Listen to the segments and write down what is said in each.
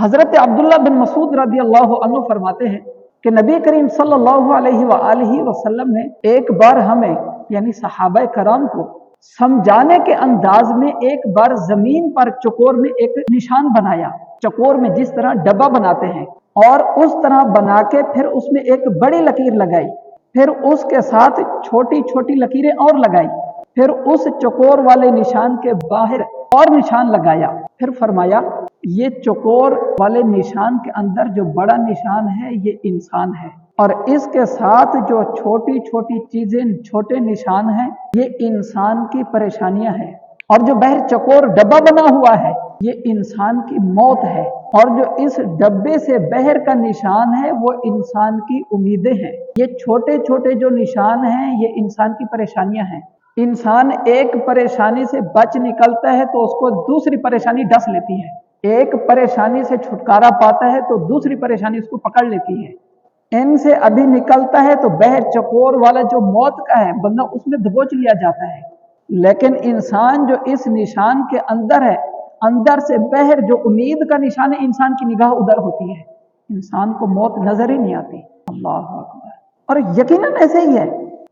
हजरत अब्दुल्ला बिन मसूद रदी अल्लाह अन्हु फरमाते हैं कि नबी करीम सल्लल्लाहु अलैहि वसल्लम ने एक बार हमें यानी सहाबा कराम को समझाने के अंदाज में एक बार जमीन पर चकोर में एक निशान बनाया। चकोर में जिस तरह डब्बा बनाते हैं और उस तरह बना के फिर उसमें एक बड़ी लकीर लगाई, फिर उसके साथ छोटी छोटी लकीरें और लगाई, फिर उस चकोर वाले निशान के बाहर और निशान लगाया। फिर फरमाया ये चकोर वाले निशान के अंदर जो बड़ा निशान है ये इंसान है, और इसके साथ जो छोटी छोटी चीजें छोटे निशान हैं ये इंसान की परेशानियां हैं, और जो बाहर चकोर डब्बा बना हुआ है ये इंसान की मौत है, और जो इस डब्बे से बाहर का निशान है वो इंसान की उम्मीदें हैं। ये छोटे छोटे जो निशान हैं ये इंसान की परेशानियां हैं। इंसान एक परेशानी से बच निकलता है तो उसको दूसरी परेशानी डस लेती है, एक परेशानी से छुटकारा पाता है तो दूसरी परेशानी उसको पकड़ लेती है। इनसे अभी निकलता है तो बहर चकोर वाला जो मौत का है बंदा उसमें दबोच लिया जाता है। लेकिन इंसान जो इस निशान के अंदर है, अंदर से बहर जो उम्मीद का निशान है, इंसान की निगाह उधर होती है, इंसान को मौत नजर ही नहीं आती। अल्लाह अकबर। और यकीनन ऐसे ही है,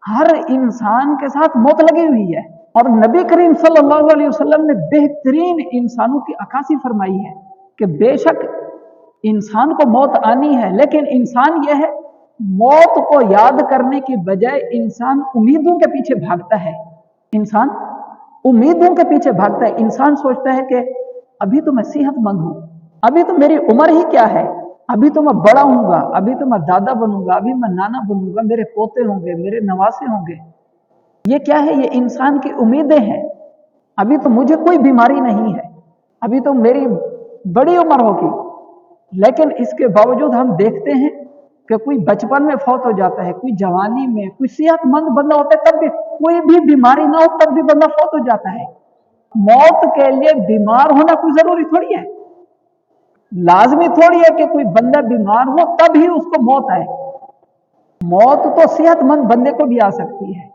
हर इंसान के साथ मौत लगी हुई है, और नबी करीम सल्लल्लाहु अलैहि वसल्लम ने बेहतरीन इंसानों की अक्कासी फरमाई है कि बेशक इंसान को मौत आनी है, लेकिन इंसान यह है मौत को याद करने की बजाय इंसान उम्मीदों के पीछे भागता है। इंसान उम्मीदों के पीछे भागता है। इंसान सोचता है कि अभी तो मैं सेहतमंद हूं, अभी तो मेरी उम्र ही क्या है, अभी तो मैं बड़ा हूंगा, अभी तो मैं दादा बनूंगा, अभी मैं नाना बनूंगा, मेरे पोते होंगे, मेरे नवासे होंगे। ये क्या है? ये इंसान की उम्मीदें हैं। अभी तो मुझे कोई बीमारी नहीं है, अभी तो मेरी बड़ी उम्र होगी। लेकिन इसके बावजूद हम देखते हैं कि कोई बचपन में फौत हो जाता है, कोई जवानी में, कोई सेहतमंद बंदा होता है तब भी, कोई भी बीमारी ना हो तब भी बंदा फौत हो जाता है। मौत के लिए बीमार होना कोई जरूरी थोड़ी है, लाजमी थोड़ी है कि कोई बंदा बीमार हो तब ही उसको मौत आए। मौत तो सेहतमंद बंदे को भी आ सकती है।